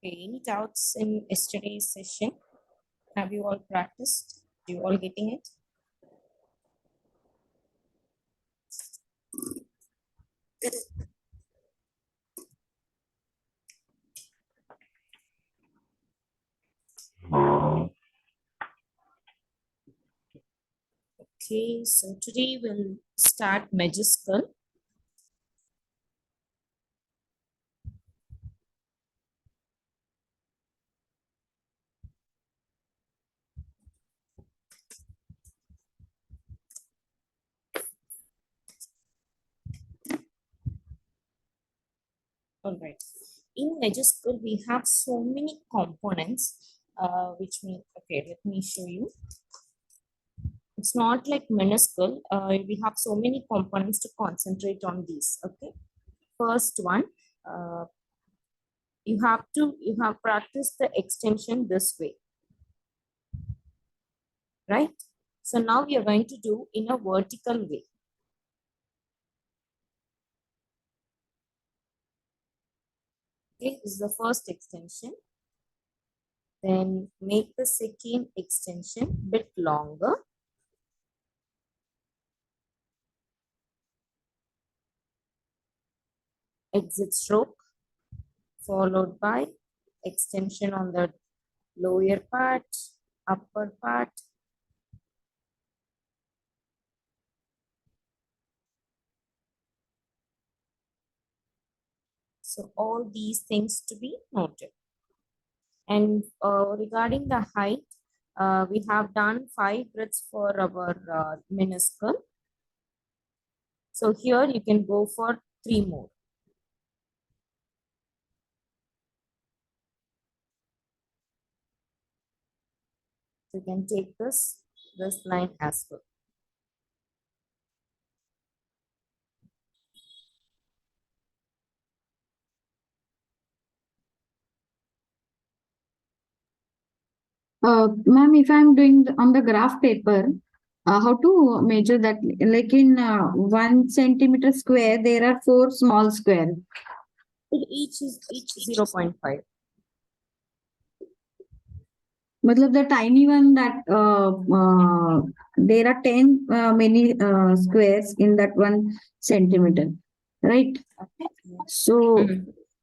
Okay, any doubts in yesterday's session? Have you all practiced? Are you all getting it? Okay, so today we'll start majuscule. All right. In majuscule, we have so many components, which mean, okay, let me show you. It's not like minuscule. We have so many components to concentrate on these. Okay. First one, uh, you have practiced the extension this way, right? So now we are going to do in a vertical way. Okay, this is the first extension. Then make the second extension bit longer. Exit stroke followed by extension on the lower part, upper part. So all these things to be noted. And regarding the height, we have done 5 grids for our minuscule. So here you can go for 3 more. So you can take this line as well. Ma'am, if I'm doing on the graph paper, how to measure that? Like in 1 centimeter square, there are 4 small square. Each 0.5. Matlab the tiny one that there are 10 many squares in that 1 centimeter, right? So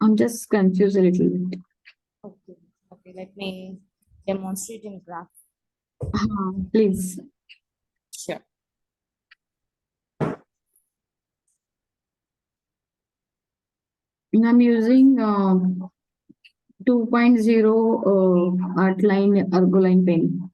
I'm just confused a little bit. Okay. Okay, let me demonstrate in graph. Please. Sure. I'm using 2.0 outline Ergoline pen.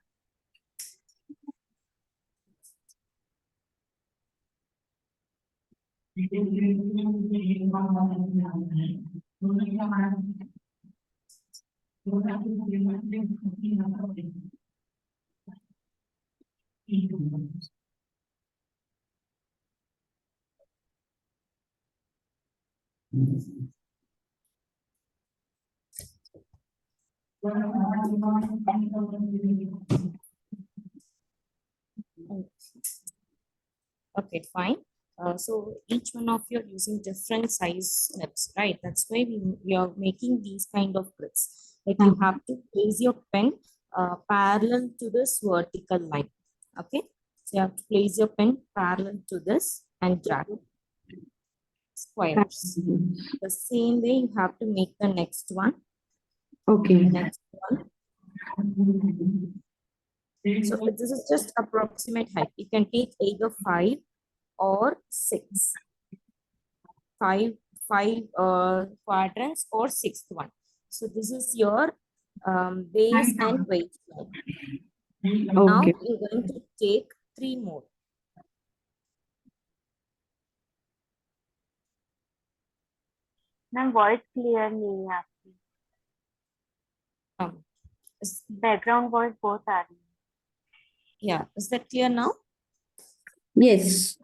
Okay, fine. So each one of you are using different size snips, right? That's why we are making these kind of grids. Like you have to place your pen parallel to this vertical line. Okay, so you have to place your pen parallel to this and drag squares. The same way you have to make the next one. Okay. The next one. So this is just approximate height. You can take either 5 or 6. 5 quadrants or 6th one. So this is your base and weight line. Now Okay. you're going to take 3 more. Ma'am voice clear नहीं है आपकी background voice बहुत आ रही है Yeah, is that clear now? Yes.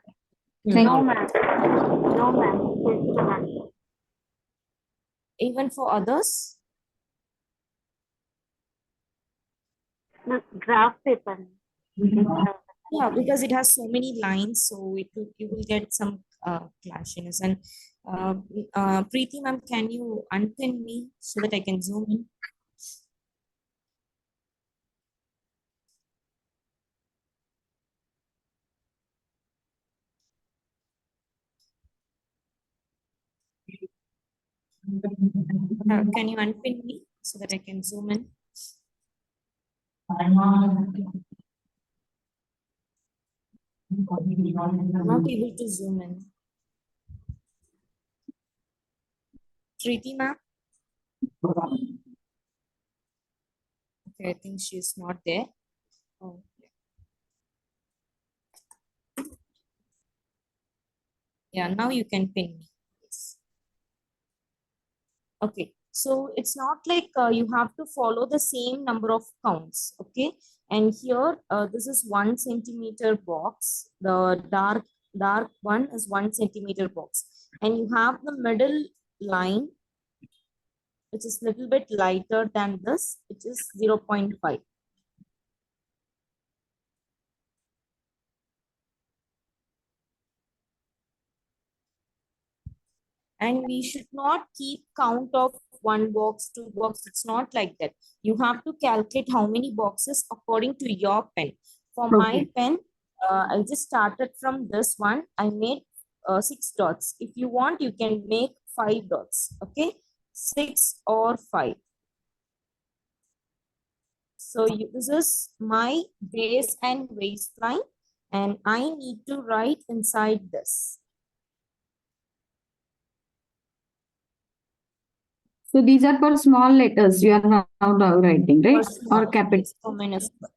Thank no you. Ma'am no ma'am Even for others? Graph paper Yeah, because it has so many lines, so you will get some clashiness. And Preeti ma'am, can you unpin me so that I can zoom in? Can you unpin me so that I can zoom in? I'm not able to zoom in. Preeti ma'am? Okay, I think she's not there. Oh, yeah, now you can pin me. Yes. Okay, so it's not like you have to follow the same number of counts. Okay, and here this is 1 centimeter box. The dark one is 1 centimeter box, and you have the middle line, which is little bit lighter than this, which is 0.5. And we should not keep count of 1 box, 2 box. It's not like that. You have to calculate how many boxes according to your pen. For my Okay. pen, I just started from this one. I made 6 dots. If you want, you can make 5 dots. Okay, 6 or 5. So this is my base and waistline, and I need to write inside this. So these are for small letters you are now writing, For right? Or small, capital. yes, for minuscule.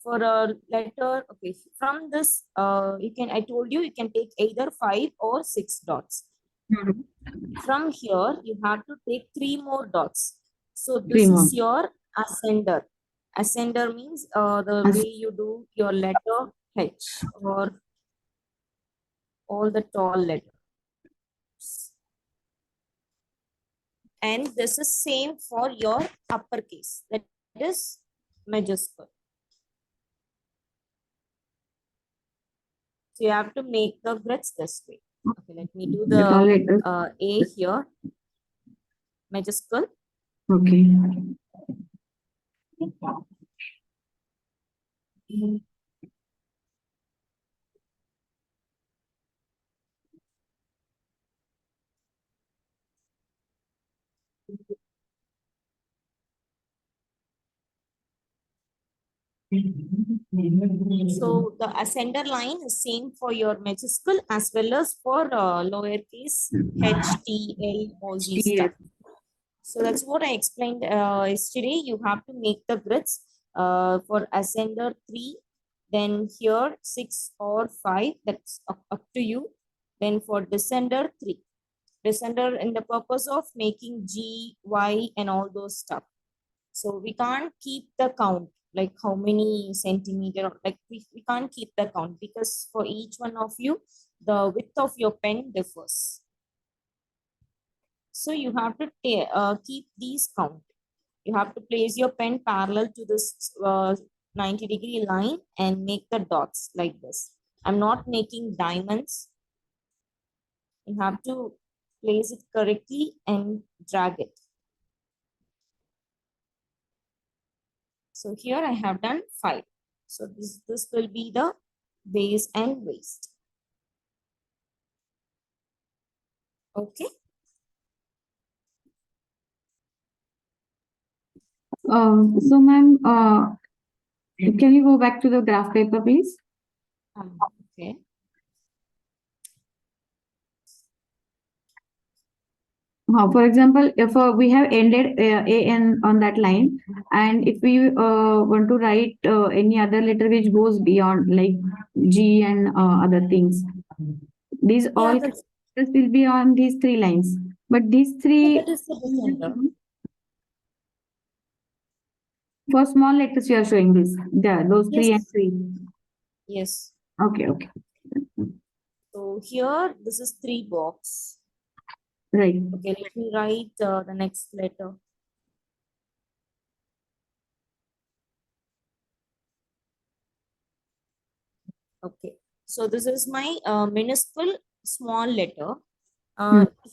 For a letter, okay, from this you can, I told you, you can take either 5 or 6 dots. Mhm. From here you have to take 3 more dots. So Three this more. is your ascender. Ascender means the As- way you do your letter H, or all the tall letters. And this is same for your uppercase, that is majuscule. So you have to make the grids this way. Okay, let me do The tall the letters. A here, majuscule. Okay. So the ascender line is same for your majuscule as well as for lowercase h, t, l, all these Yes. stuff. So that's what I explained yesterday. You have to make the grids for ascender 3, then here 6 or 5, that's up to you. Then for descender 3. Descender in the purpose of making G, Y and all those stuff. So we can't keep the count, like how many centimeter, like we can't keep the count, because for each one of you, the width of your pen differs. So you have to keep these count. You have to place your pen parallel to this 90-degree line and make the dots like this. I'm not making diamonds. You have to place it correctly and drag it. So here I have done 5. So this will be the base and waist. Okay. So ma'am, can you go back to the graph paper, please? Okay. For example, if we have ended an on that line, and if we want to write any other letter which goes beyond, like G and other things, these Yeah, all that's, characters will be on these 3 lines. But these yeah, three, that is the descender. for small letters, you are showing this. There, those 3 and 3. Yes. Okay, okay, So here, this is 3 box. right. Okay, let me write the next letter. Okay. So this is my minuscule small letter.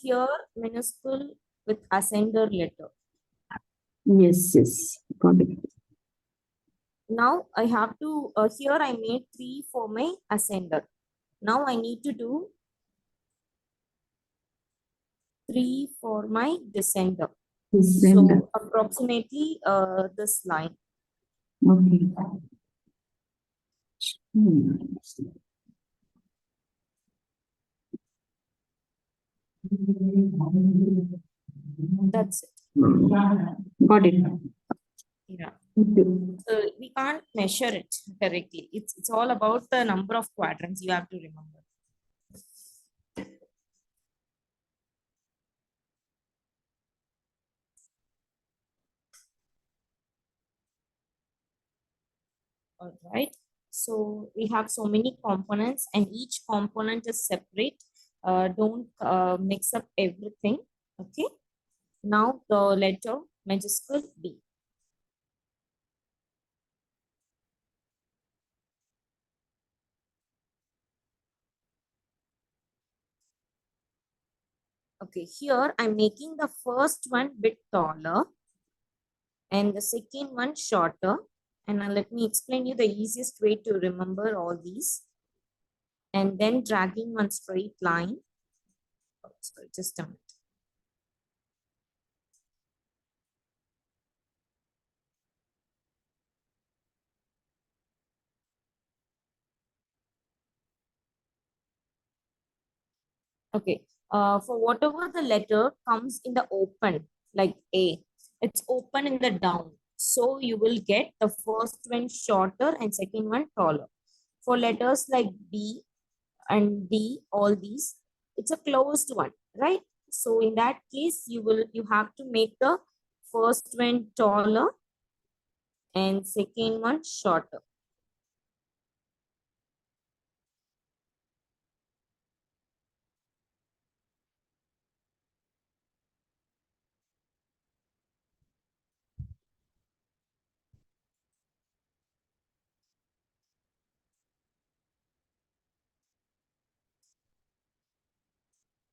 Here minuscule with ascender letter. Yes, yes. Got it. Now I have to, here I made 3 for my ascender. Now I need to do 3 for my descender. Descender. So approximately this line. Okay. Hmm. That's it. Got it. Yeah. Thank you. So we can't measure it correctly. It's all about the number of quadrants you have to remember. All right. So we have so many components and each component is separate. Don't mix up everything. Okay. Now the letter majuscule B. Okay. Here I'm making the first one bit taller and the second one shorter. And now let me explain you the easiest way to remember all these. And then dragging one straight line. Oh, sorry, just a minute. Okay. For whatever the letter comes in the open, like A, it's open in the down. So you will get the first one shorter and second one taller. For letters like B and D, all these, it's a closed one, right? So in that case, you have to make the first one taller and second one shorter.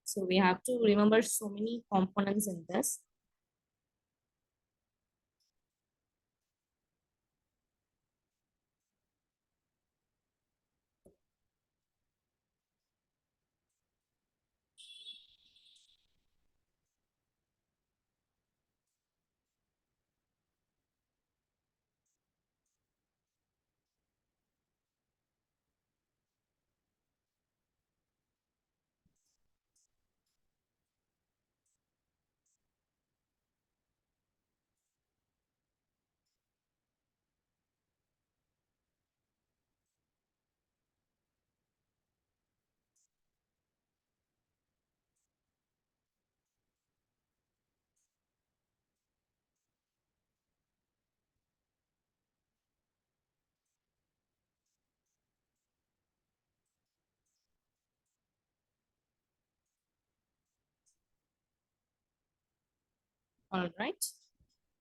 So we have to remember so many components in this. All right.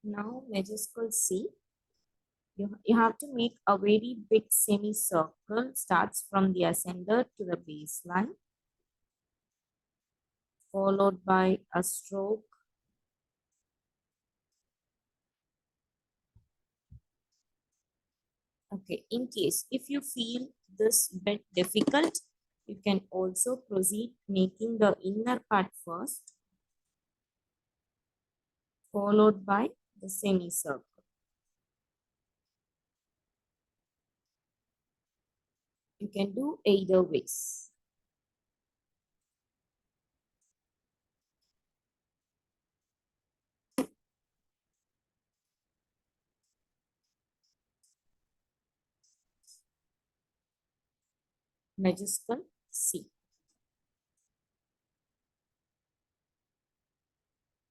Now majuscule C. You have to make a very big semicircle, starts from the ascender to the baseline, followed by a stroke. Okay, in case if you feel this bit difficult, you can also proceed making the inner part first, followed by the semicircle. You can do either ways. Majuscule C.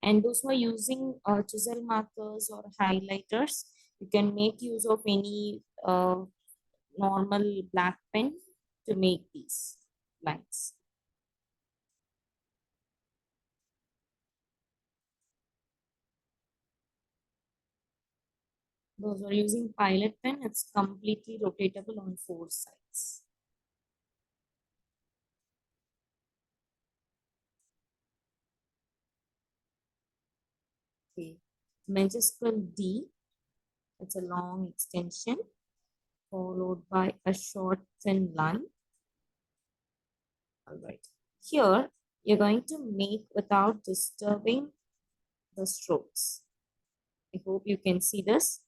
And those who are using chisel markers or highlighters, you can make use of any normal black pen to make these lines. Those who are using pilot pen, it's completely rotatable on 4 sides. Okay, majuscule D, it's a long extension followed by a short thin line. All right, here you're going to make without disturbing the strokes. I hope you can see this.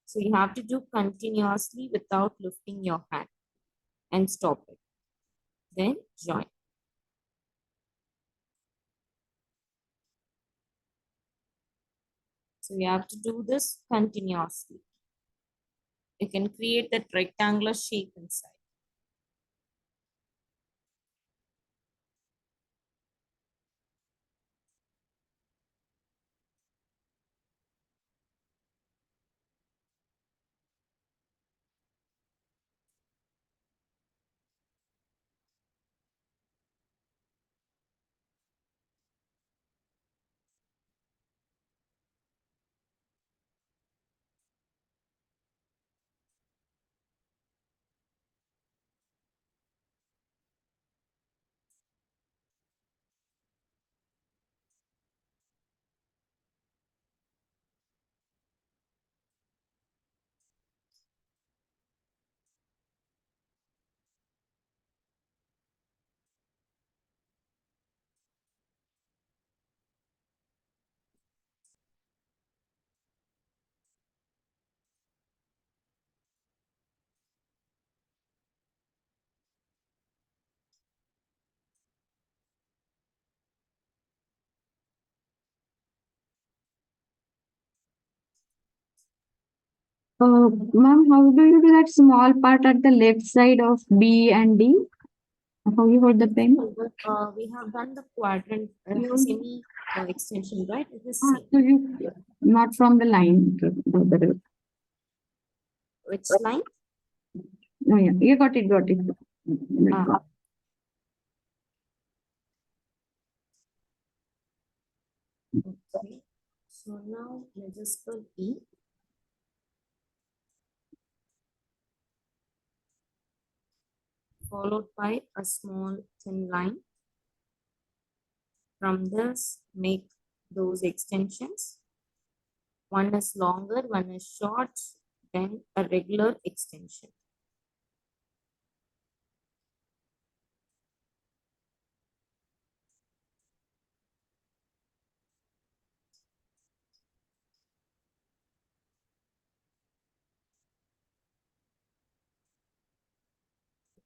So you have to do continuously without lifting your hand and stop it. Then join. So you have to do this continuously. You can create that rectangular shape inside. Ma'am, how do you do that small part at the left side of B and D? How you hold the pen? We have done the quadrant semi extension, right? It is same. So you not from the line. Which line? Oh yeah, you got it, got it. Ah, okay. So now majuscule E, followed by a small thin line. From this, make those extensions. One is longer, one is short, then a regular extension.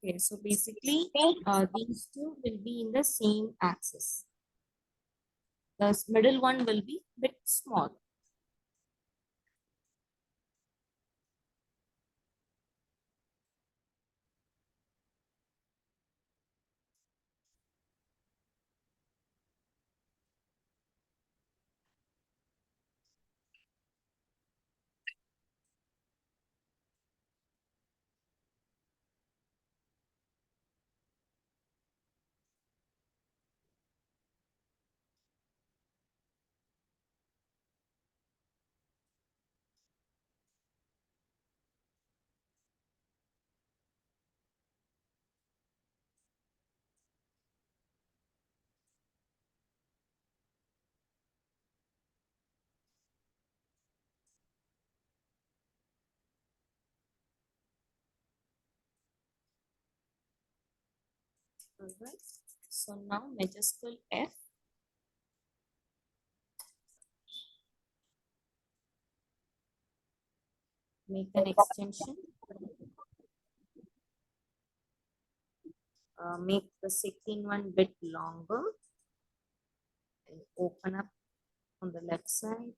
Okay, so basically, these two will be in the same axis. The middle one will be bit small. All right. So now majuscule F, make an extension. Make the second one bit longer and open up on the left side.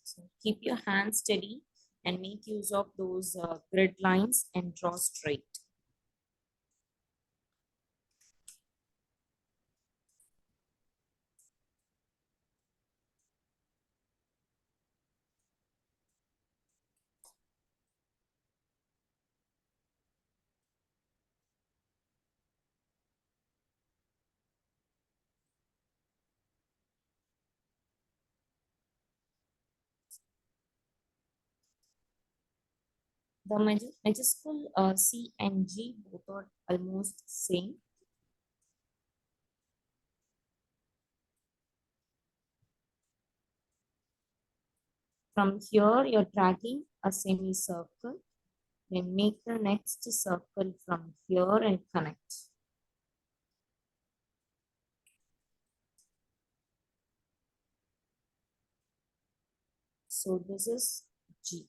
So keep your hands steady and make use of those grid lines and draw straight. The majuscule C and G both are almost same. From here, you're dragging a semicircle. Then make the next circle from here and connect. So this is G.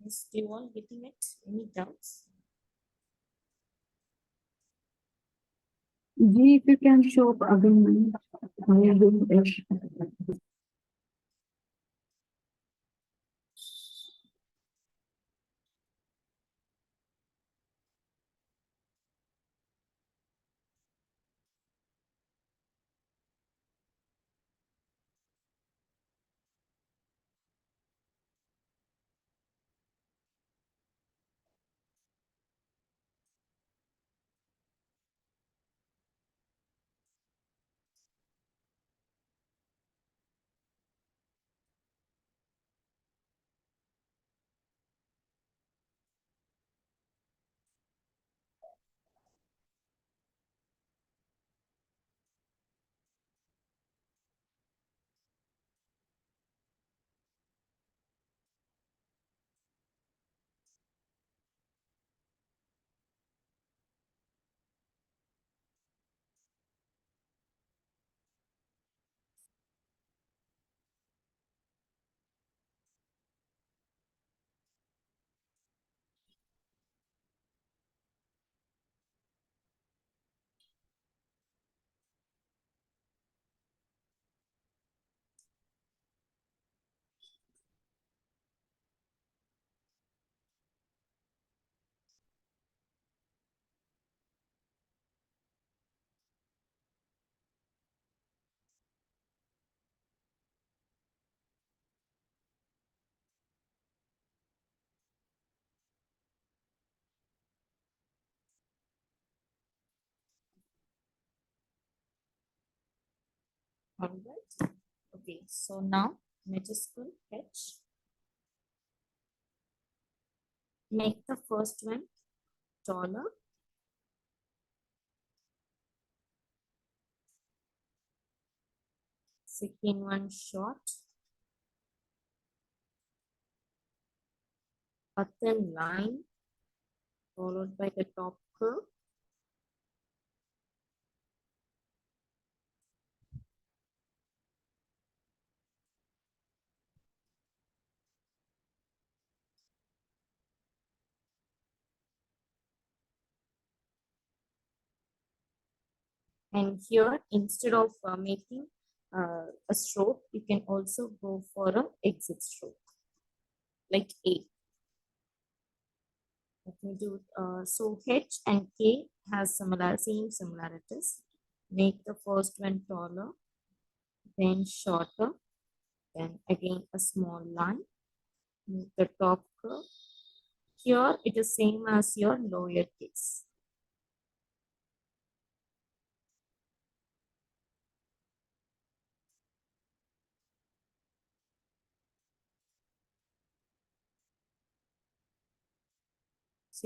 Is you all getting it? Any doubts? G, if you can show again. How you doing it? All right. Okay, so now majuscule H. Make the first one taller. Second one short. A thin line followed by the top curve. And here, instead of making a stroke, you can also go for a exit stroke, like A. Let me do, so H and K has same similarities. Make the first one taller, then shorter, then again a small line, make the top curve. Here it is same as your lower case.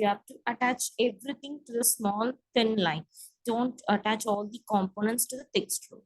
you have to attach everything to the small thin line. Don't attach all the components to the thick stroke.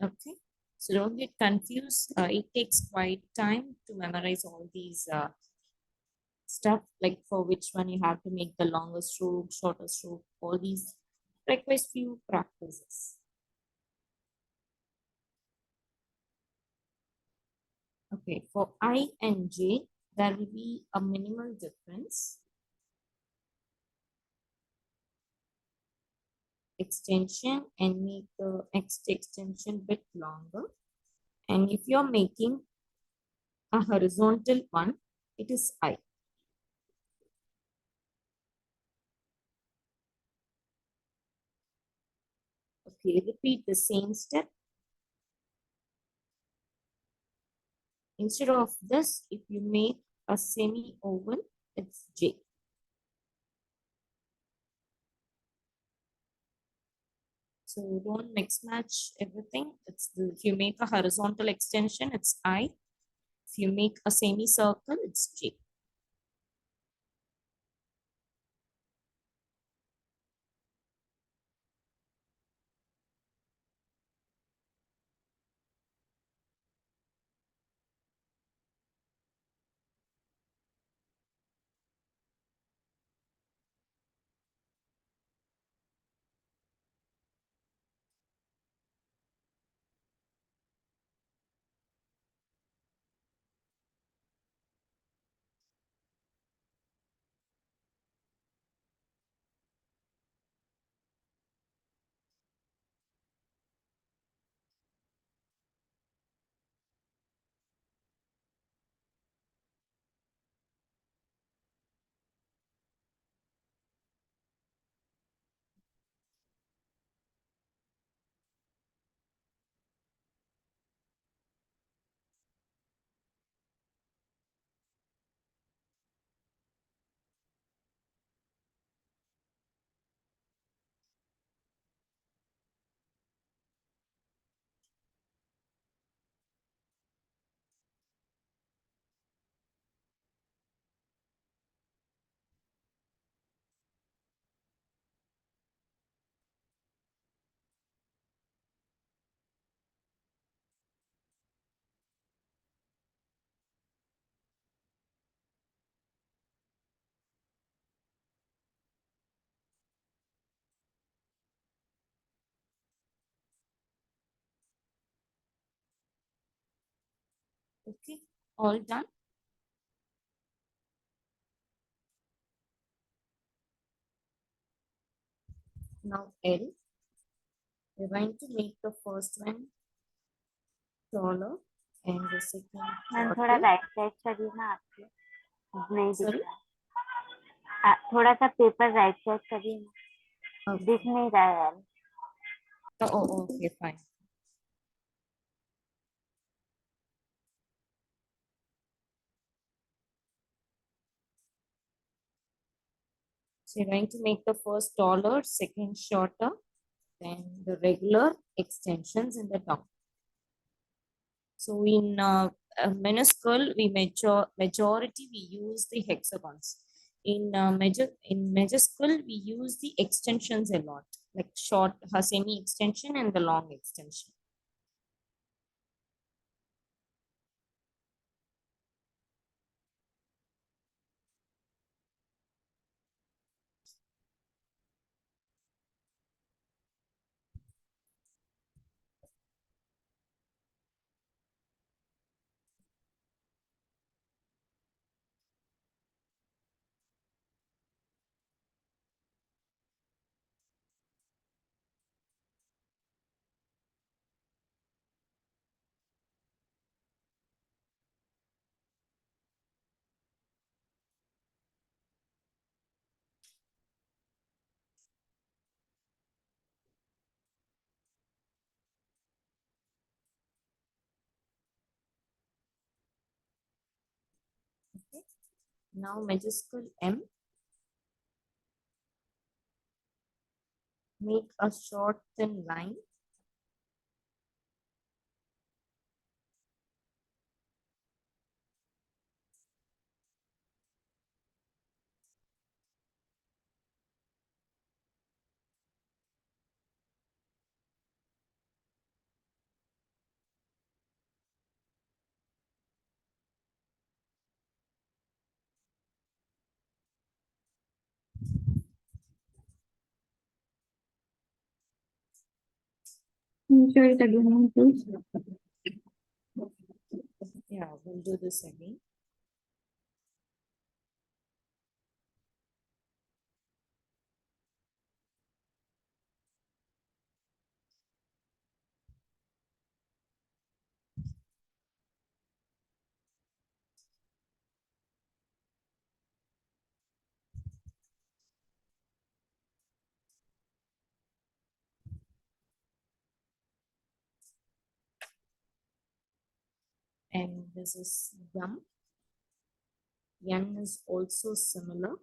Okay, so don't get confused. It takes quite time to memorize all these stuff, like for which one you have to make the longer stroke, shorter stroke, all these requires few practices. Okay, for I and J, there will be a minimal difference. Extension and make the next extension bit longer. And if you're making a horizontal one, it is I. Okay, repeat the same step. Instead of this, if you make a semi-oval, it's J. So don't mix match everything. If you make a horizontal extension, it's I. If you make a semicircle, it's J. Okay, all done. Now L. We're going to make the first one taller and the second ma'am थोड़ा shorter. Right side करिए ना आपके, नहीं दिख Sorry? रहा है। थोड़ा सा पेपर राइट साइड करिए ना, Okay. दिख नहीं रहा है यार। Oh, okay, fine. So you're going to make the first taller, second shorter. then the regular extensions in the down. So in minuscule, majority we use the hexagons. In majuscule, we use the extensions a lot, like short semi extension and the long extension. Okay. Now majuscule M, make a short thin line. Can you show it again, please? Yeah, we'll do this again. And this is yum. N is also similar.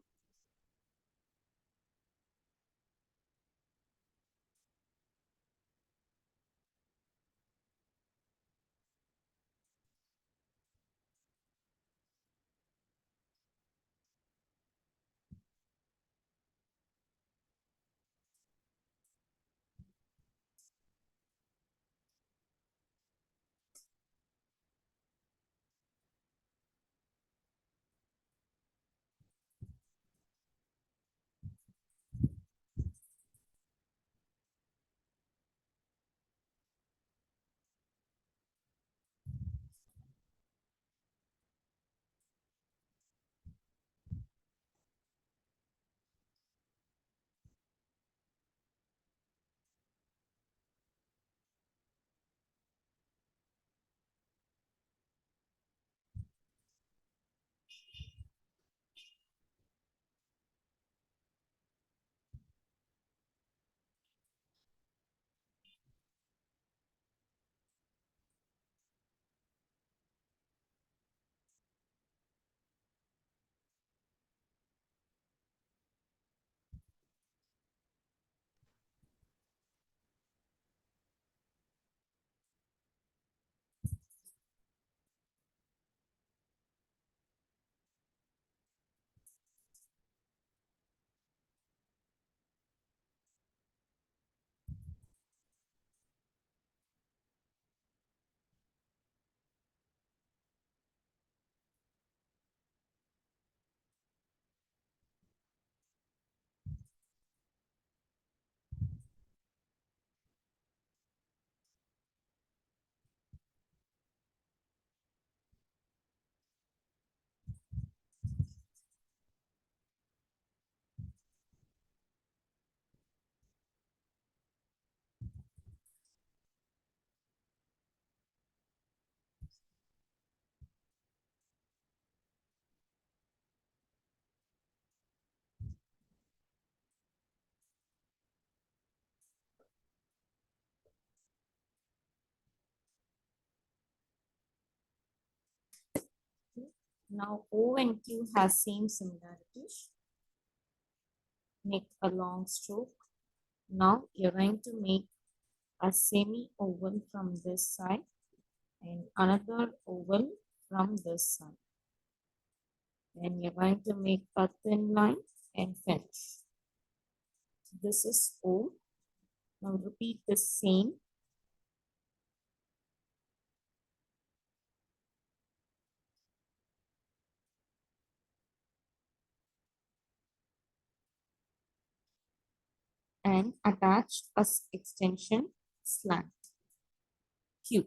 Now O and Q has same similarities. Make a long stroke. Now you're going to make a semi oval from this side and another oval from this side. Then you're going to make a thin line and finish. This is O. Now repeat the same. And attach a extension slant Q.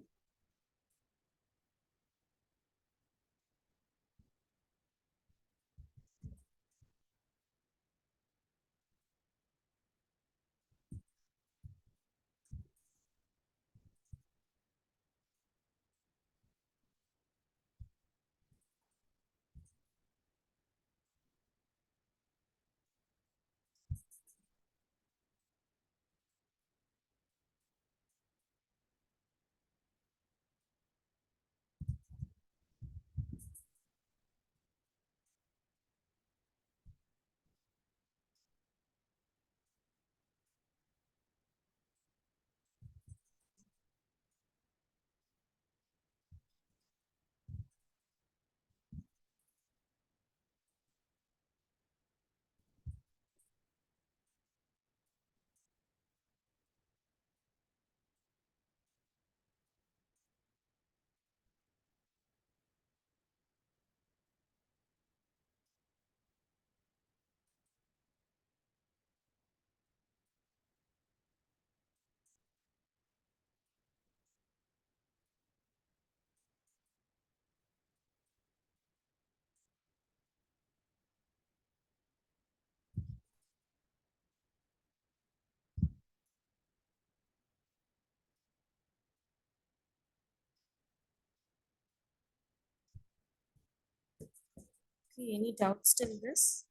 Okay, any doubts till this?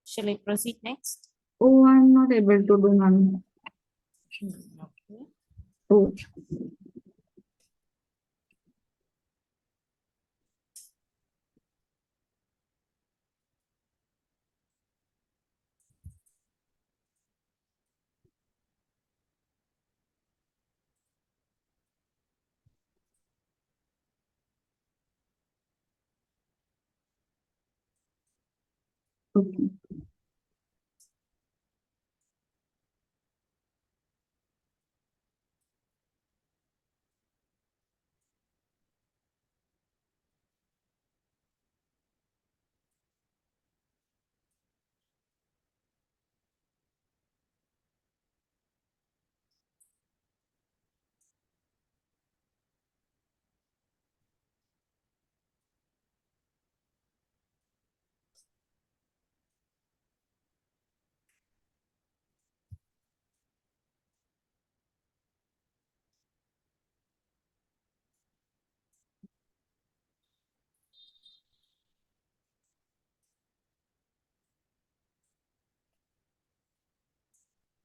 Shall I proceed next? Oh, I'm not able to do none. Okay. Oh, okay.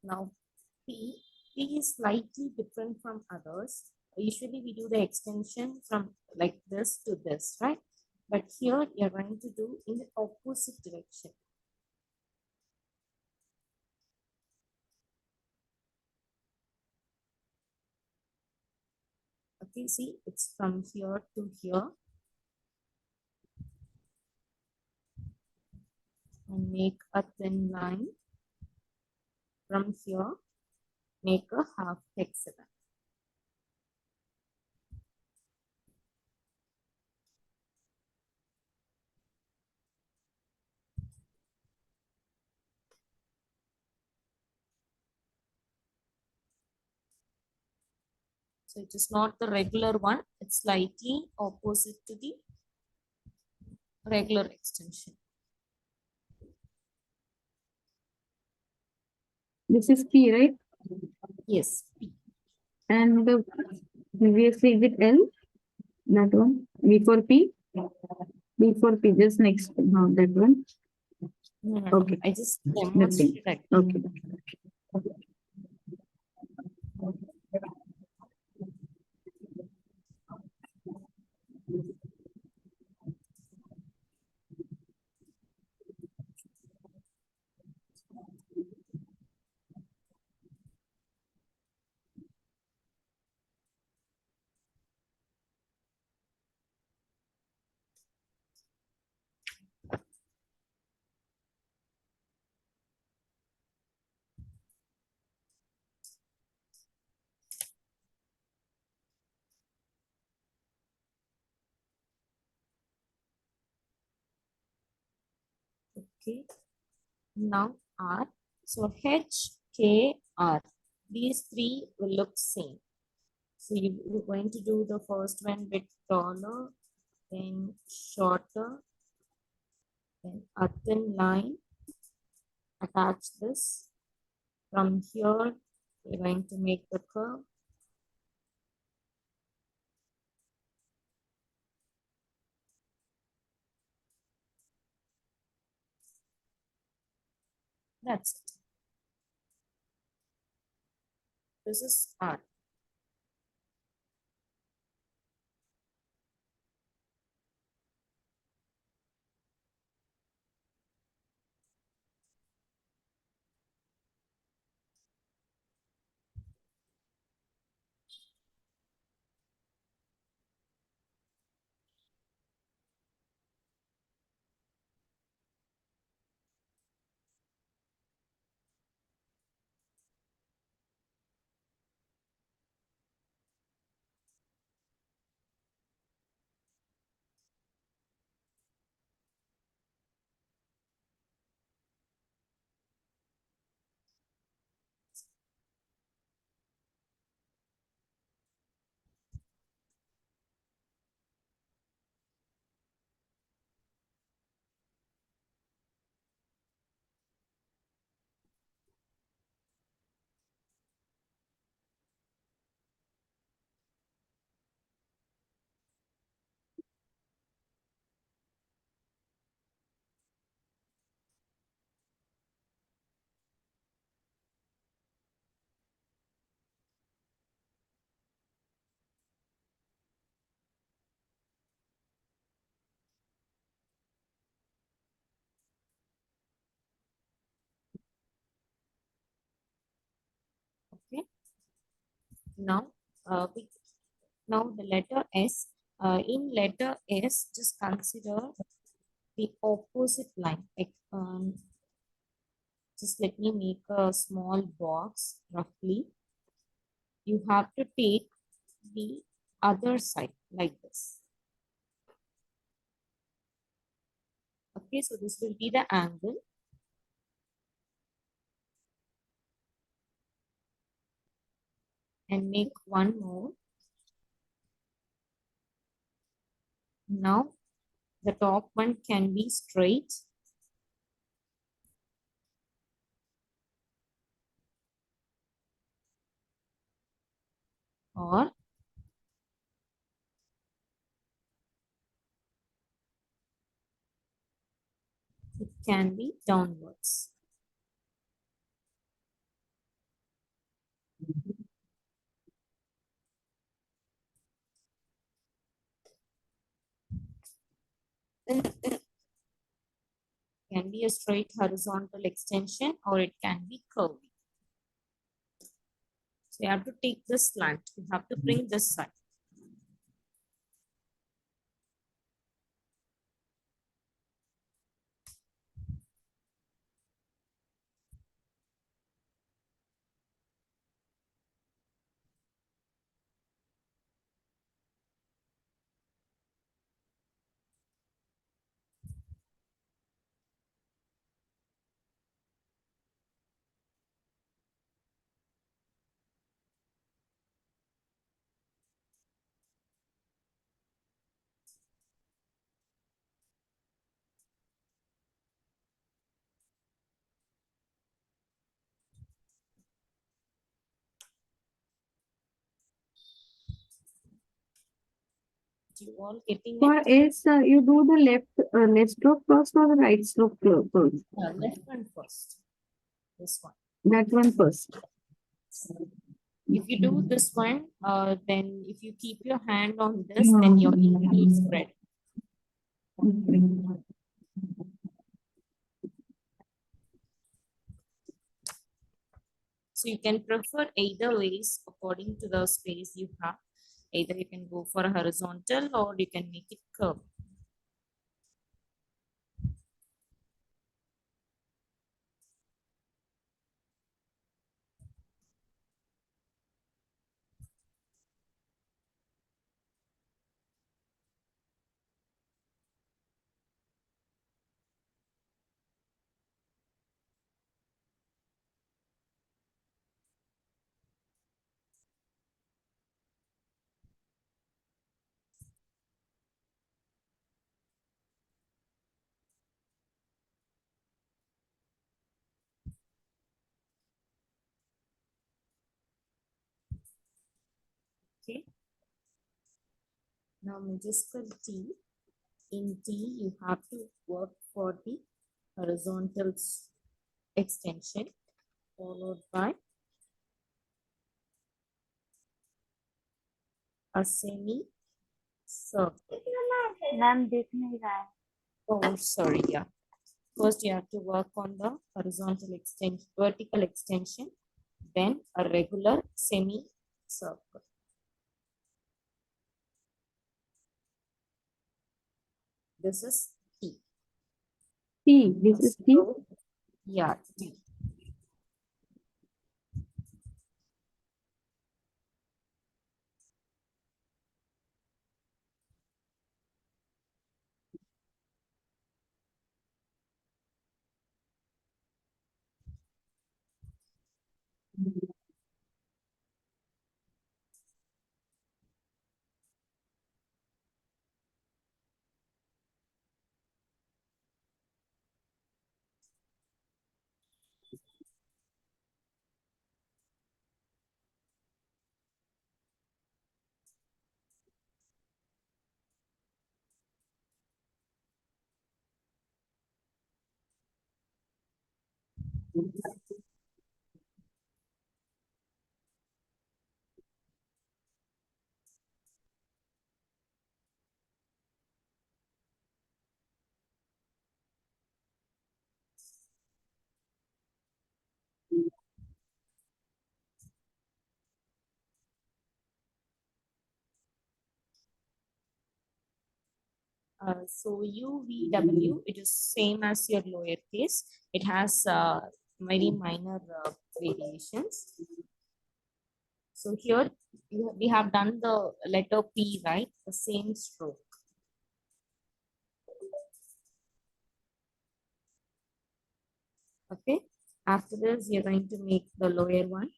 Now P is slightly different from others. Usually we do the extension from like this to this, right? But here you're going to do in the opposite direction. Okay, see, it's from here to here. And make a thin line from here, make a half hexagon. So it is not the regular one, it's slightly opposite to the regular extension. This is P, right? Yes, P. And the previously with L, that one. B for P. B for P, just next. No, that one. No. Okay. I just Nothing. demonstrated. Okay. Okay. Now R. So H, K, R. These three will look same. So you're going to do the first one bit taller, then shorter, then a thin line. Attach this. From here, we're going to make the curve. That's it. This is R. Okay. Now, we now the letter S. In letter S, just consider the opposite line. Like, just let me make a small box roughly. You have to take the other side like this. Okay, so this will be the angle. And make one more. Now, the top one can be straight or it can be downwards. It can be a straight horizontal extension or it can be curvy. So you have to take this slant. You have to bring this side. You all getting For it? S, you do the left stroke first or the right stroke first? Left one first. This one. That one first. If you do this one, then if you keep your hand on this, then your ink will spread. Okay. So you can prefer either ways according to the space you have. Either you can go for a horizontal or you can make it curved. Okay. Now majuscule T. In T, you have to work for the horizontal extension followed by a semi circle. Ma'am दिख नहीं रहा है. Oh, sorry, yeah. First, you have to work on the horizontal extension, vertical extension, then a regular semi circle. This is T. T. This is T. So, yeah, T. So UVW, it is same as your lowercase. It has very minor variations. So here we have done the letter P, right? The same stroke. Okay. After this, you're going to make the lower one.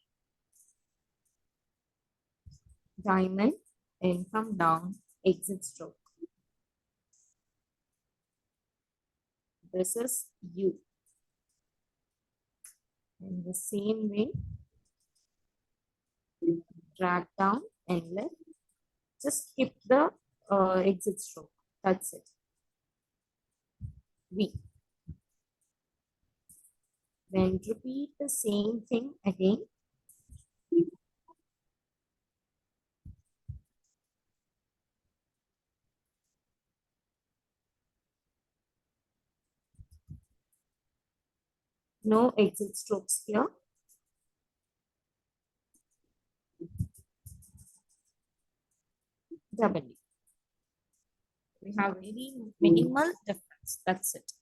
Diamond and come down, exit stroke. This is U. In the same way, drag down and left. Just skip the exit stroke. That's it. V. Then repeat the same thing again. No exit strokes here. W. We have very minimal difference. That's it.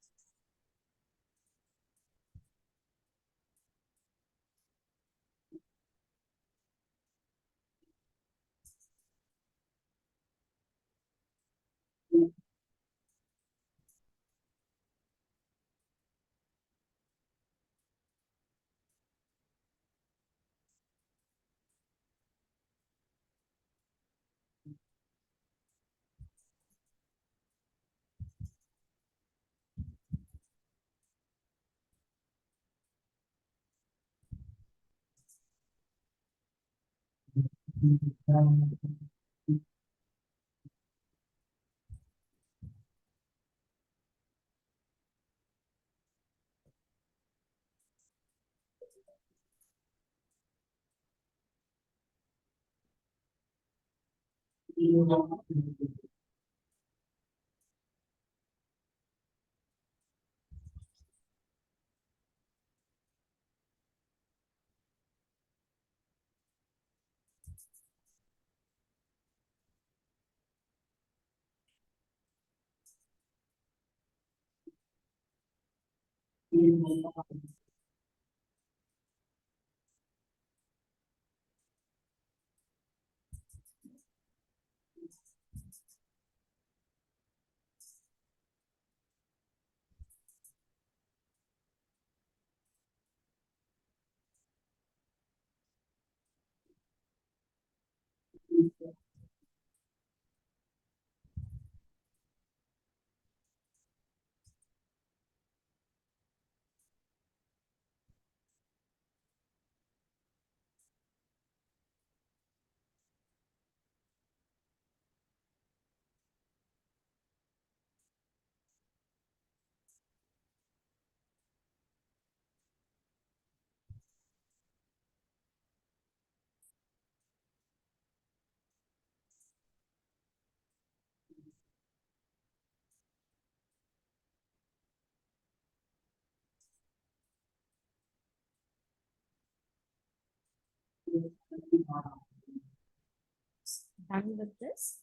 Done with this.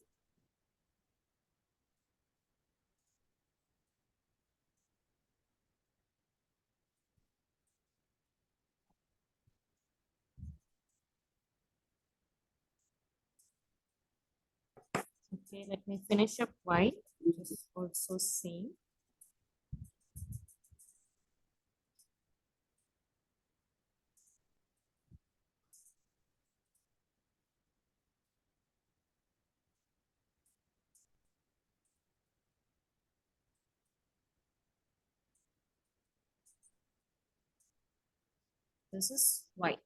Okay, let me finish up white, which is also same. This is white.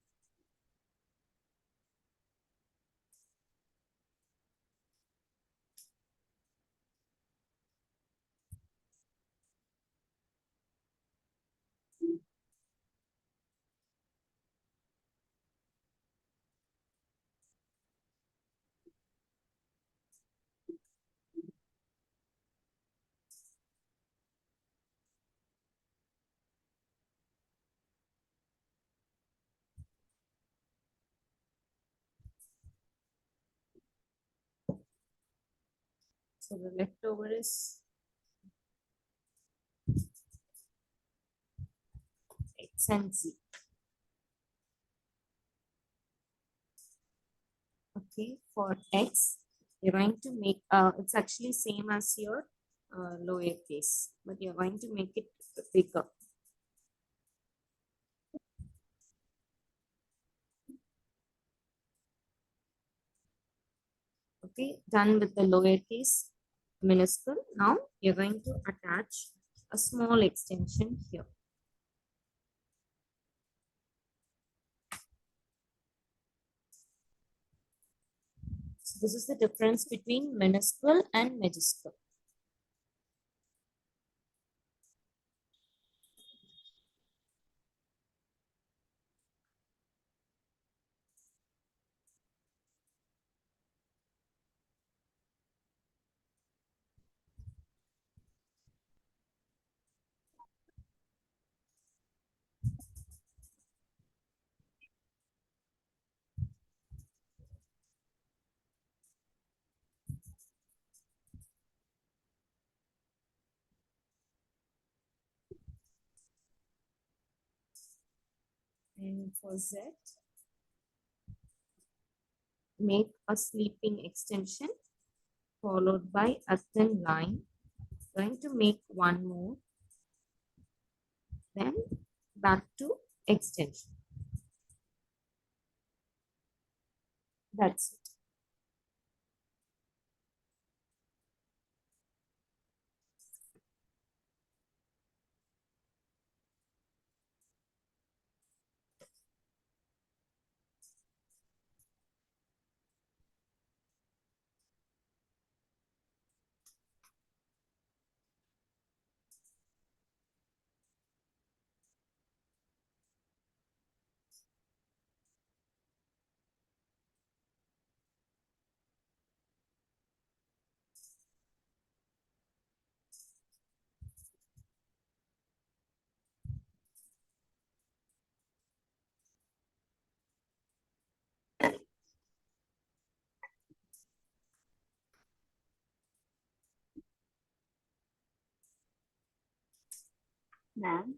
So the leftover is X and Z. Okay, for X, you're going to make, it's actually same as your lowercase, but you're going to make it bigger. Okay, done with the lowercase minuscule. Now you're going to attach a small extension here. So this is the difference between minuscule and majuscule. And for Z, make a sleeping extension followed by a thin line. Going to make one more, then back to extension. That's it. Ma'am,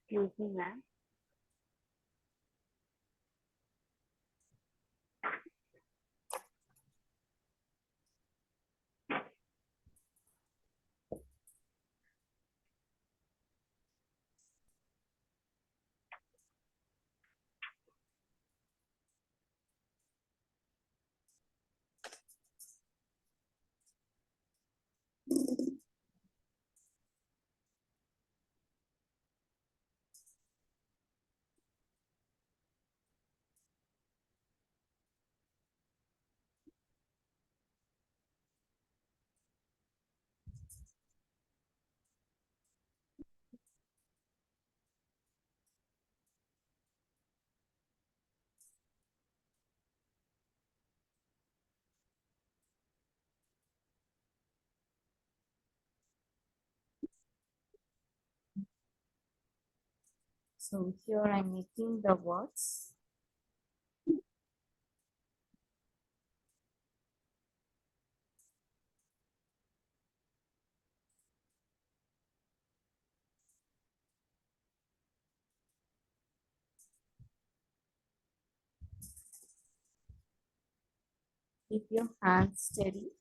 excuse me, ma'am. So here I'm making the words. Keep your hands steady.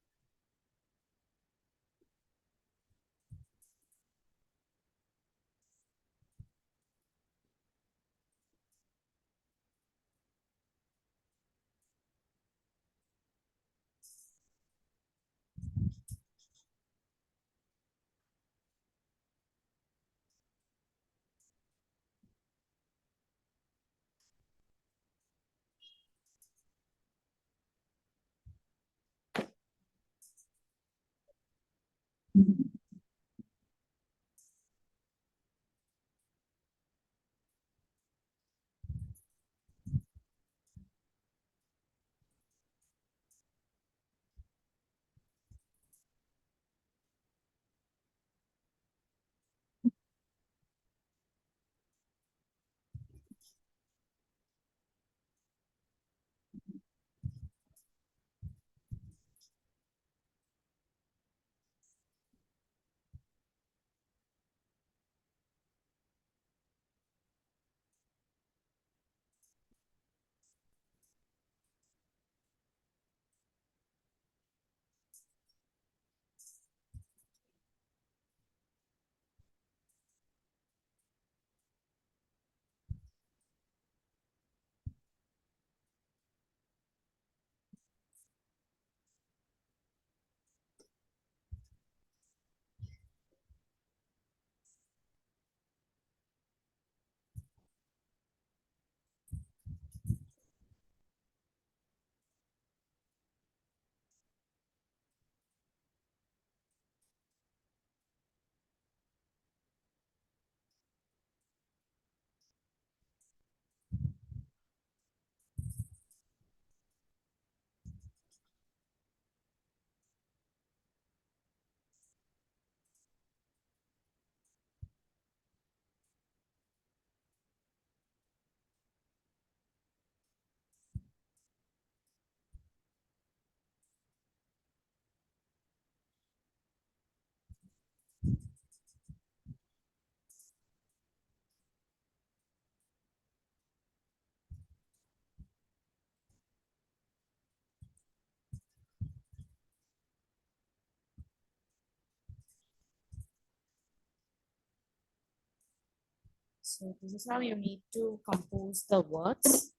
So this is how you need to compose the words.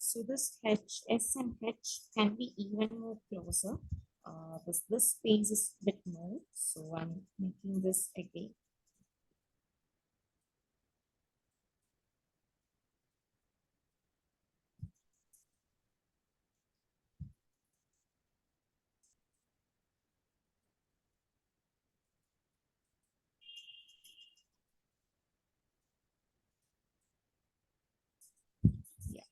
So this H, S and H can be even more closer. This space is bit more, so I'm making this again. Yeah,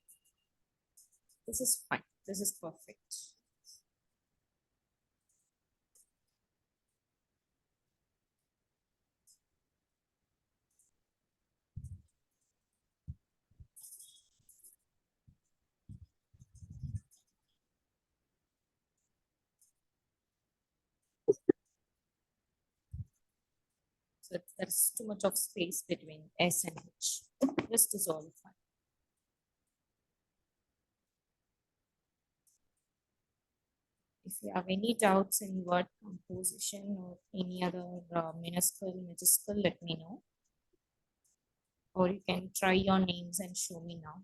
this is fine. This is perfect. So there's too much of space between S and H. This is all fine. If you have any doubts in word composition or any other minuscule, majuscule, let me know. Or you can try your names and show me now.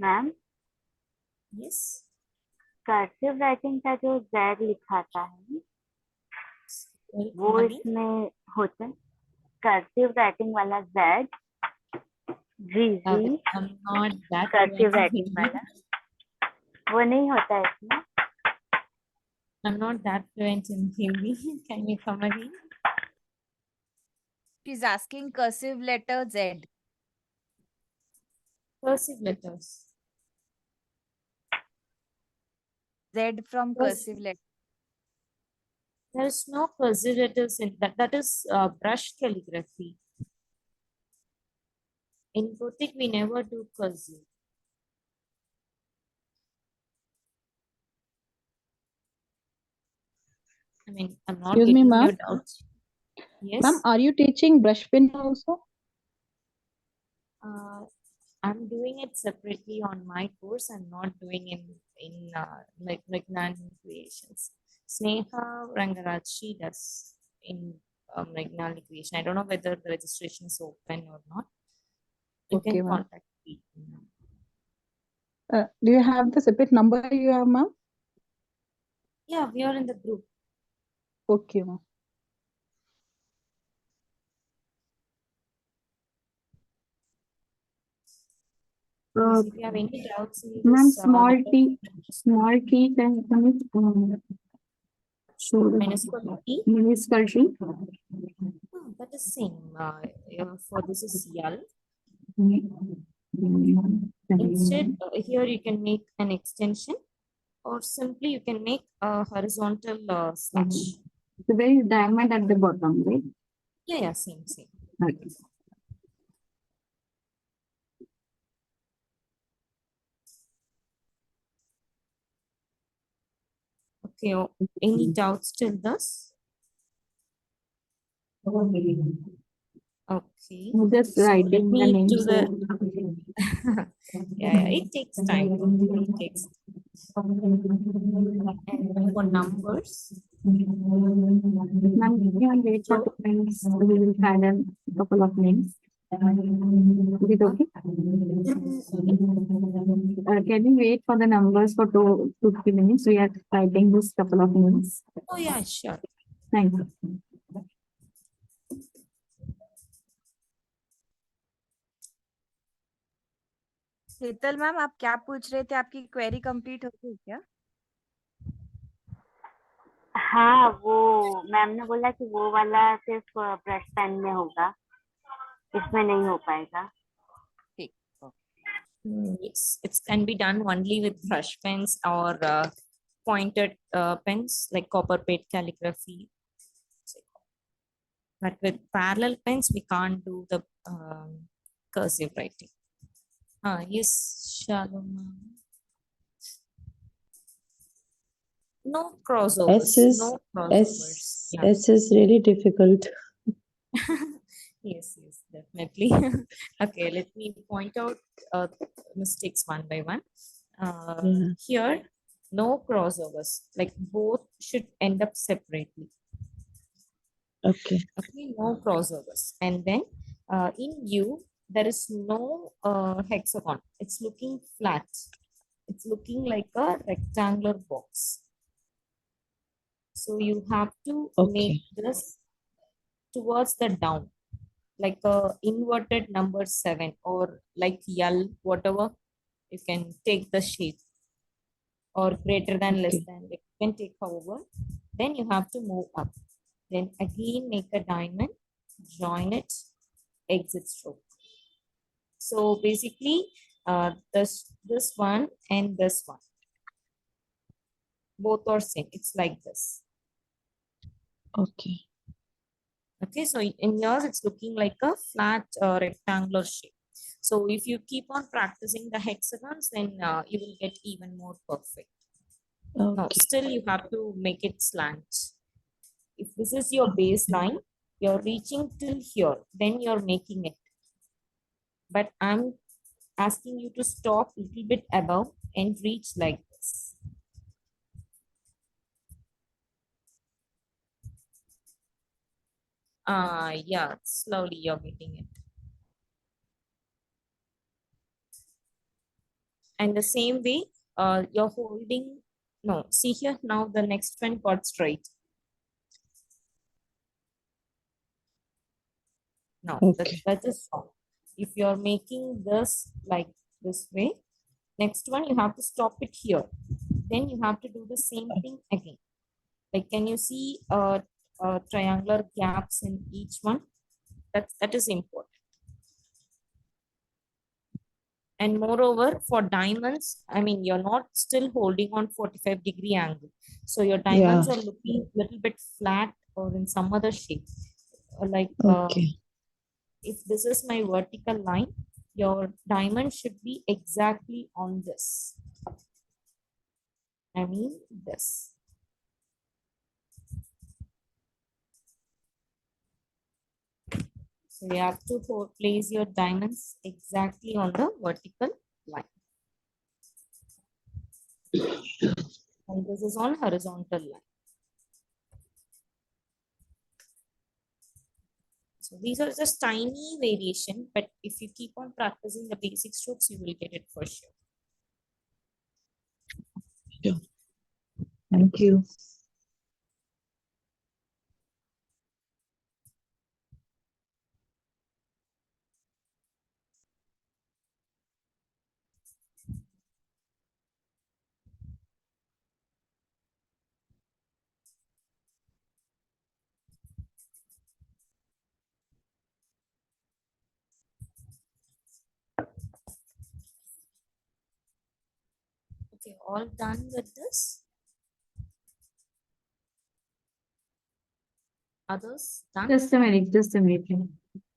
Ma'am Yes. Cursive writing का जो Z लिखा था है Well, वो again, इसमें होता है cursive writing वाला Z जी जी I'm not that cursive fluent in writing Hindi. वाला वो नहीं होता है इसमें I'm not that fluent in Hindi. Can you come again? She's asking cursive letter Z. Cursive letters. Z from Yes. cursive letter. There's no cursive letters in that. That is brush calligraphy. In Gothic, we never do cursive. I mean, I'm not Excuse me, getting ma'am. your doubts. Yes. Ma'am, are you teaching brush pen also? I'm doing it separately on my course. I'm not doing in like Nani creations. Sneha Rangaraj, she does in like Nani creation. I don't know whether the registration is open or not. You Okay, can ma'am. contact me. Do you have the separate number you have, ma'am? Yeah, we are in the group. Okay, ma'am. Please, if you have any doubts in Ma'am, this, small let us t can you show the minuscule T. minuscule t? That is same. For this is L. Instead, here you can make an extension, or simply you can make a horizontal slash. So there is diamond at the bottom, right? Yeah, same. Okay. Okay. Any doubts till this? Okay. Just So let writing the me name. do the. Yeah, it takes time. It takes. And for numbers, Ma'am, you can wait for so 2 minutes. We will add a couple of names. Is it okay? sorry. Can you wait for the numbers for 2 to 3 minutes? We are writing this couple of names. Oh yeah, sure. Thank you. Sheetal ma'am आप क्या पूछ रहे थे आपकी query complete हो गई क्या हाँ वो मैम ने बोला कि वो वाला सिर्फ ब्रश पेन में होगा इसमें नहीं हो पाएगा ठीक Yes, it can be done only with brush pens or pointed pens like copper plate calligraphy. But with parallel pens, we can't do the cursive writing. Yes, Shalom. No crossovers. S is No crossovers. Yeah. S is really difficult. Yes, yes, definitely. Okay, let me point out mistakes one by one. Yeah. Here, no crossovers. Like both should end up separately. Okay. Okay, no crossovers. And then in U, there is no hexagon. It's looking flat. It's looking like a rectangular box. So you have to make Okay. this towards the down, like a inverted number 7 or like L, whatever. You can take the shape, or greater than, less Okay. than. Like, you can take however. Then you have to move up. Then again make a diamond, join it, exit stroke. So basically, this one and this one, both are same. It's like this. Okay. Okay, so in yours, it's looking like a flat rectangular shape. So if you keep on practicing the hexagons, then you will get even more perfect. No, Okay. still you have to make it slant. If this is your baseline, you're reaching till here, then you're making it. But I'm asking you to stop a little bit above and reach like this. Yeah, slowly you're getting it. And the same way, you're holding, no, see here, now the next one got straight. No, Okay. that is wrong. If you're making this like this way, next one you have to stop it here. Then you have to do the same thing again. Like, can you see triangular gaps in each one? That is important. And moreover, for diamonds, I mean, you're not still holding on 45-degree angle. So your diamonds Yeah. are looking a little bit flat or in some other shape. Like, Okay. if this is my vertical line, your diamond should be exactly on this. I mean, this. So you have to place your diamonds exactly on the vertical line. And this is on horizontal line. So these are just tiny variation, but if you keep on practicing the basic strokes, you will get it for sure. Sure. Thank you. Okay, all done with this? Others done? Just a minute, just a minute.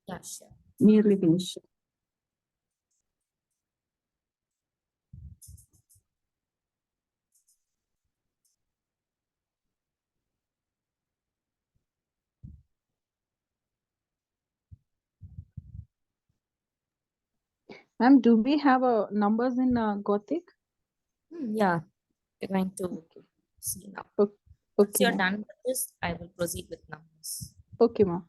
Yeah, sure. Nearly finished. Ma'am, do we have numbers in Gothic? Yeah, we're going to see now. Okay, Once you're ma'am. done with this, I will proceed with numbers. Okay, ma'am.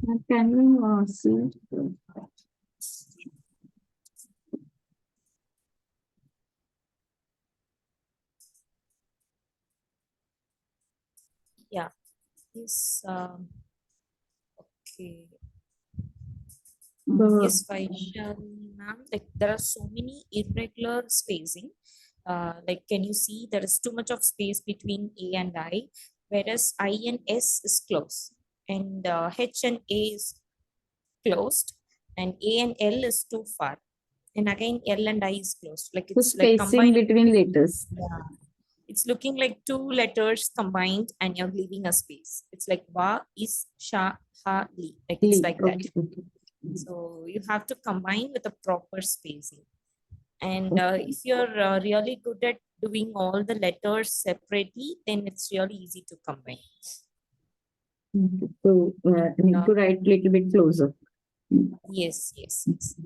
Can we see? Yeah. Yes. Okay. Yes, Vaishali ma'am. Like there are so many irregular spacing. Like can you see there is too much of space between A and I, whereas I and S is close, and H and A is closed, and A and L is too far, and again L and I is closed. Like So it's like spacing combining. between letters. Yeah. It's looking like two letters combined, and you're leaving a space. It's like Ba, Is, Sha, Ha, Li. Like it's like that. Okay. Okay. So you have to combine with a proper spacing. And Okay. if you're really good at doing all the letters separately, then it's really easy to combine. So need Uh, to write little bit closer. yes, yes, yes.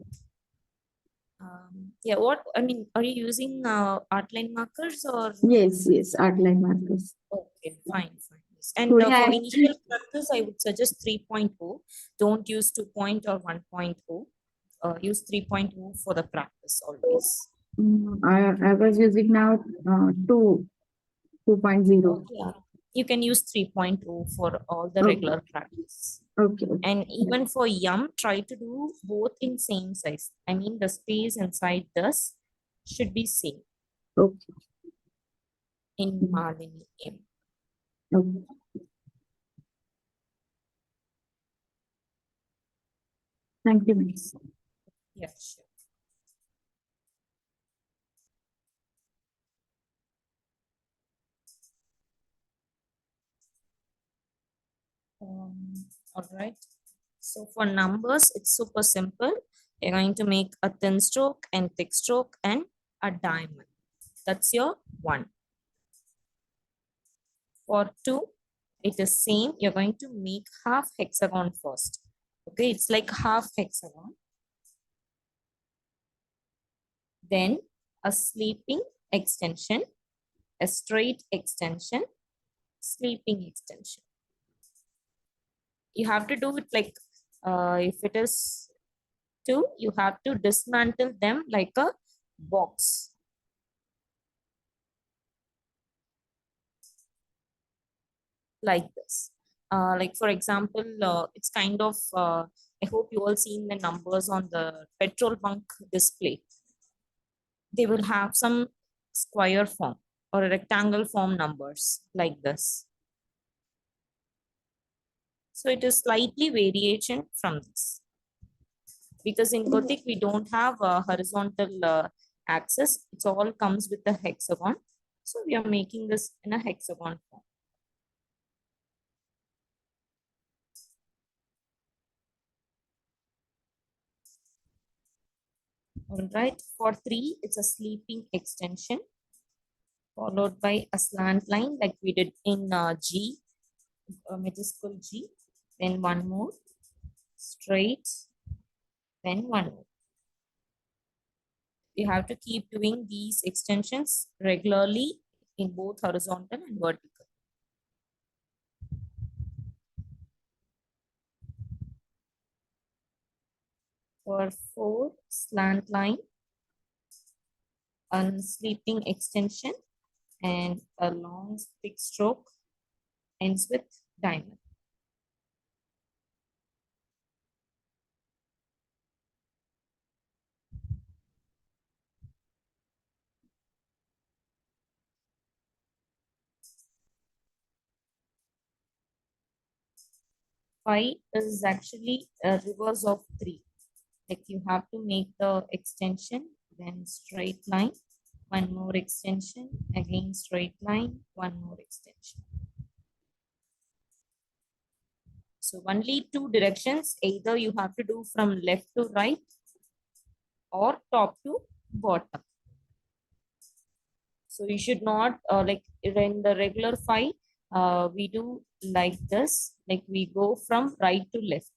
Yeah, what I mean, are you using outline markers or? Yes, yes, outline markers. Okay, fine, fine. Yes. And Today for I initial practice, I would suggest 3.0. Don't use 2.0 or 1.0. Use 3.0 for the practice always. I was using now 2.0. Yeah. You can use 3.0 for all the Okay. regular practice. Okay. And even for yum, try to do both in same size. I mean, the space inside this should be same Okay. in Malini M. Okay. Thank you, miss. Yeah, sure. All right. So for numbers, it's super simple. You're going to make a thin stroke and thick stroke and a diamond. That's your 1. For 2, it is same. You're going to make half hexagon first. Okay, it's like half hexagon. Then a sleeping extension, a straight extension, sleeping extension. You have to do it like, if it is 2, you have to dismantle them like a box. Like this. Like for example, it's kind of, I hope you all seen the numbers on the petrol bunk display. They will have some square form or a rectangle form numbers like this. So it is slightly variation from this. Because in Gothic, we don't have a horizontal axis. It all comes with the hexagon. So we are making this in a hexagon form. All right, for 3, it's a sleeping extension followed by a slant line like we did in G, majuscule G, then one more, straight, then one more. You have to keep doing these extensions regularly in both horizontal and vertical. For 4, slant line, a sleeping extension, and a long thick stroke ends with diamond. Five is actually a reverse of 3. Like you have to make the extension, then straight line, one more extension, again straight line, one more extension. So only 2 directions, either you have to do from left to right or top to bottom. So you should not like in the regular 5, we do like this, like we go from right to left.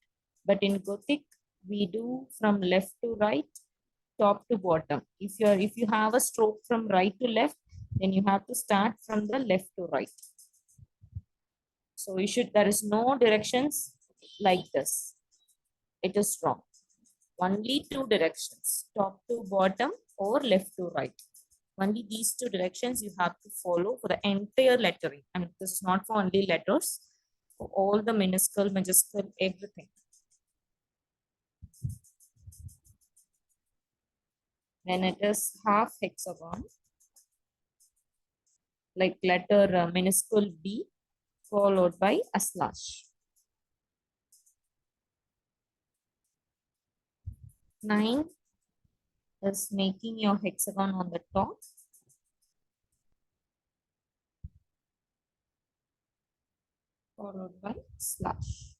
But in Gothic, we do from left to right, top to bottom. If you have a stroke from right to left, then you have to start from the left to right. So you should, there is no directions like this, it is wrong. Only two directions, top to bottom or left to right. Only these two directions you have to follow for the entire lettering. I mean, this is not for only letters, for all the minuscule, majuscule, everything. When it is half hexagon, like letter minuscule B followed by a slash. 9 is making your hexagon on the top. Followed by slash.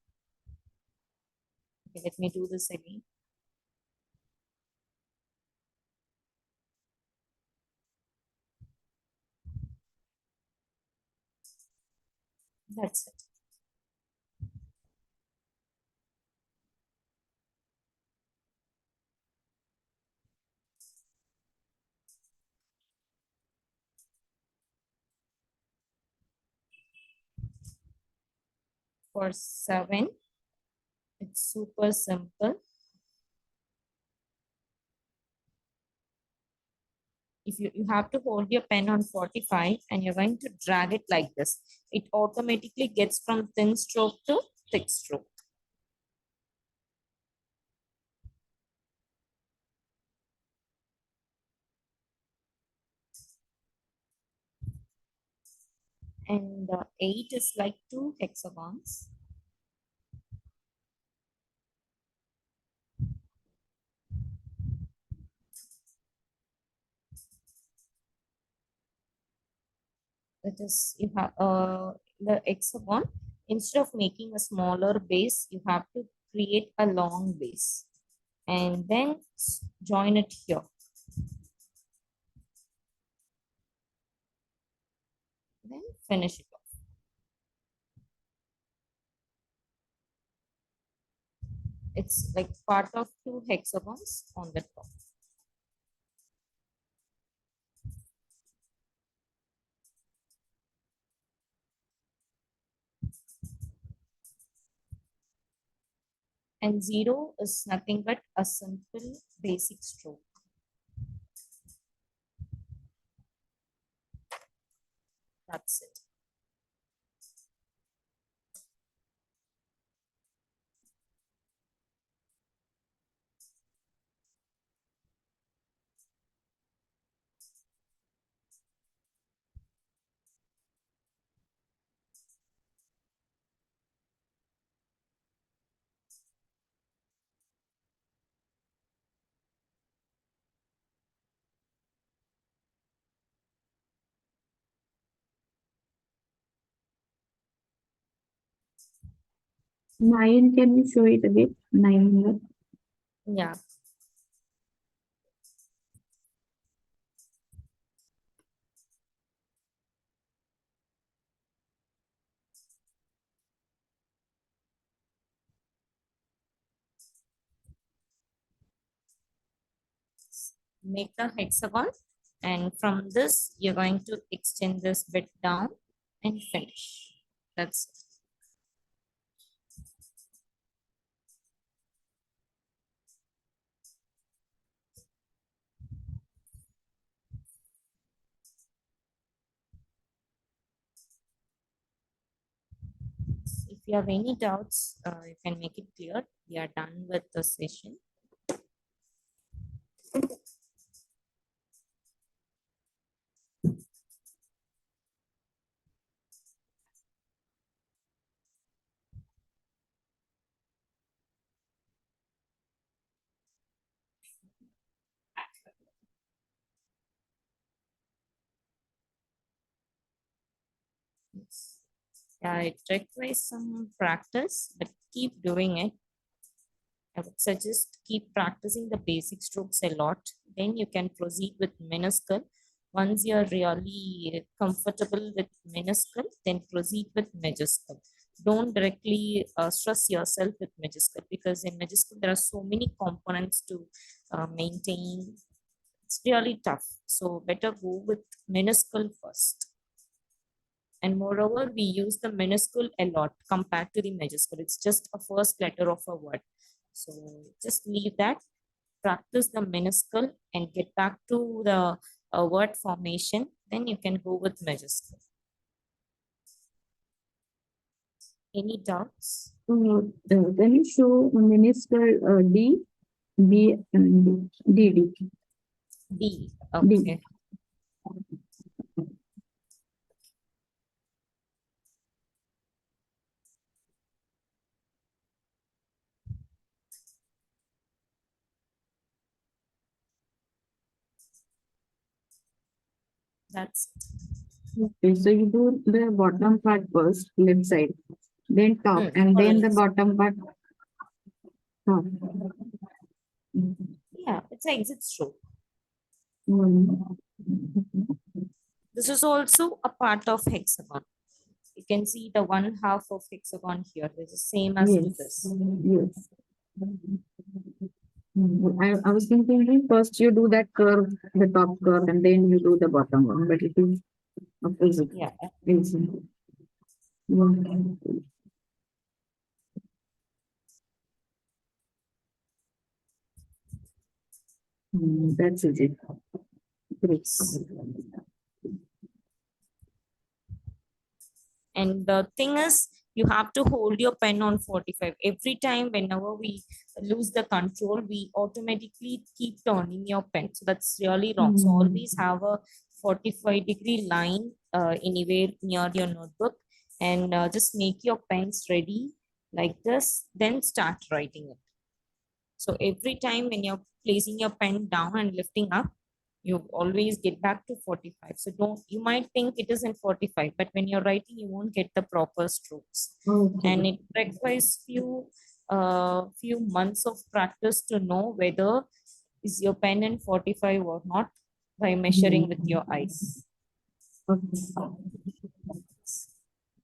Okay, let me do this again. That's it. For 7, it's super simple. If you have to hold your pen on 45 and you're going to drag it like this, it automatically gets from thin stroke to thick stroke. And 8 is like 2 hexagons. That is, you have the hexagon, instead of making a smaller base, you have to create a long base and then join it here. Then finish it off. It's like part of 2 hexagons on the top. And 0 is nothing but a simple basic stroke. That's it. Nine, can you show it again? 9 here. Yeah. Make a hexagon, and from this you're going to extend this bit down and finish. That's it. If you have any doubts, you can make it clear. We are done with the session. Yes. Yeah, it requires some practice, but keep doing it. I would suggest keep practicing the basic strokes a lot. Then you can proceed with minuscule. Once you're really comfortable with minuscule, then proceed with majuscule. Don't directly stress yourself with majuscule, because in majuscule there are so many components to maintain. It's really tough. So better go with minuscule first. And moreover, we use the minuscule a lot compared to the majuscule. It's just a first letter of a word. So just leave that, practice the minuscule and get back to the word formation. Then you can go with majuscule. Any doubts? Can you show minuscule D, B, and D, D? D. Okay. That's Okay, so you do the bottom part first, left side, then top, and then the always. bottom part top. Yeah, it's an exit stroke. Mm. This is also a part of hexagon. You can see the 1/2 of hexagon here. This is same as to Yes, this. yes. I was thinking first you do that curve, the top curve, and then you do the bottom one, but it is opposite. Yeah. Yes. Yeah. That's easy. Great. And the thing is, you have to hold your pen on 45. Every time, whenever we lose the control, we automatically keep turning your pen. So that's really wrong. So always have a 45-degree line anywhere near your notebook, and just make your pens ready like this, then start writing it. So every time when you're placing your pen down and lifting up, you always get back to 45. So don't, you might think it is in 45, but when you're writing, you won't get the proper strokes. Okay. And it requires few months of practice to know whether is your pen in 45 or not by measuring with your eyes.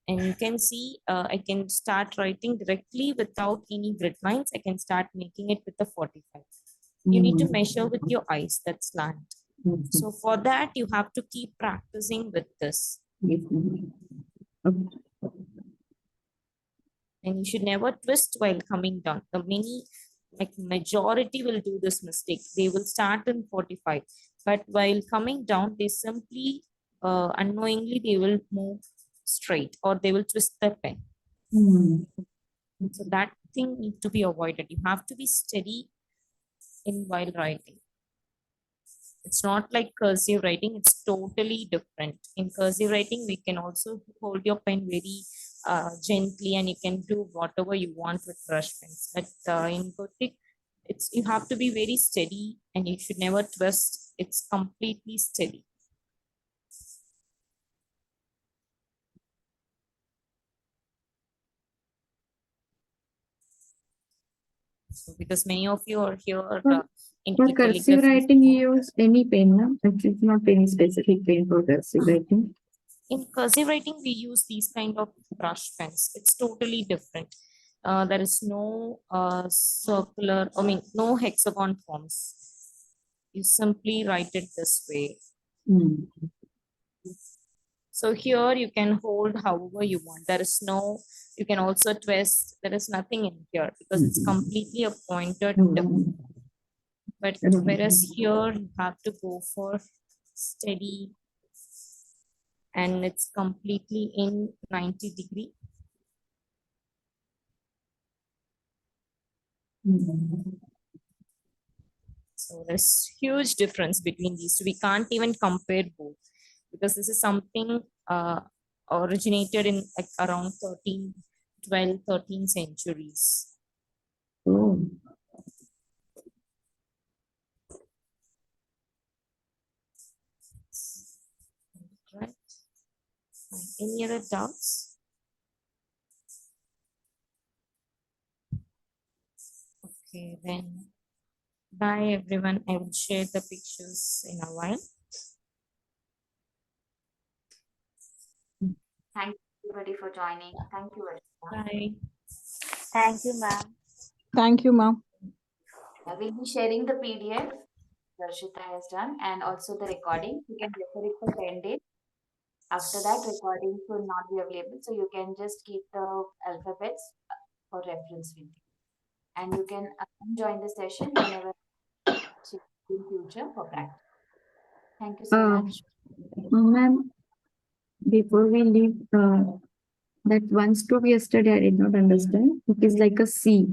And you can see I can start writing directly without any grid lines. I can start making it with the 45. You need to measure with your eyes, that slant. So for that, you have to keep practicing with this. And you should never twist while coming down. The majority will do this mistake. They will start in 45, but while coming down, they simply unknowingly they will move straight or they will twist the pen. So that thing needs to be avoided. You have to be steady in while writing. It's not like cursive writing, it's totally different. In cursive writing, we can also hold your pen very gently and you can do whatever you want with brush pens. But in Gothic, you have to be very steady and you should never twist. It's completely steady. So because many of you are here into For the cursive calligraphy. writing, you use any pen, no? It's not any specific pen for cursive writing. In cursive writing, we use these kind of brush pens. It's totally different. There is no no hexagon forms. You simply write it this way. So here you can hold however you want. There is no, you can also twist. There is nothing in here because it's completely a pointed tip. But whereas here you have to go for steady and it's completely in 90-degree. So there's huge difference between these two. We can't even compare both because this is something originated in like around 13 centuries. Oh. Right. Any other doubts? Okay, then bye everyone. I will share the pictures in a while. Thank you everybody for joining. Thank you, everyone. Bye. Thank you, ma'am. Thank you, ma'am. We'll be sharing the PDF Darshita has done and also the recording. You can refer it for 10 days. After that, recordings will not be available, so you can just keep the alphabets for reference with you. And you can join the session whenever in future for practice. Thank you so much. Ma'am, before we leave, that one stroke yesterday I did not understand. It is like a C.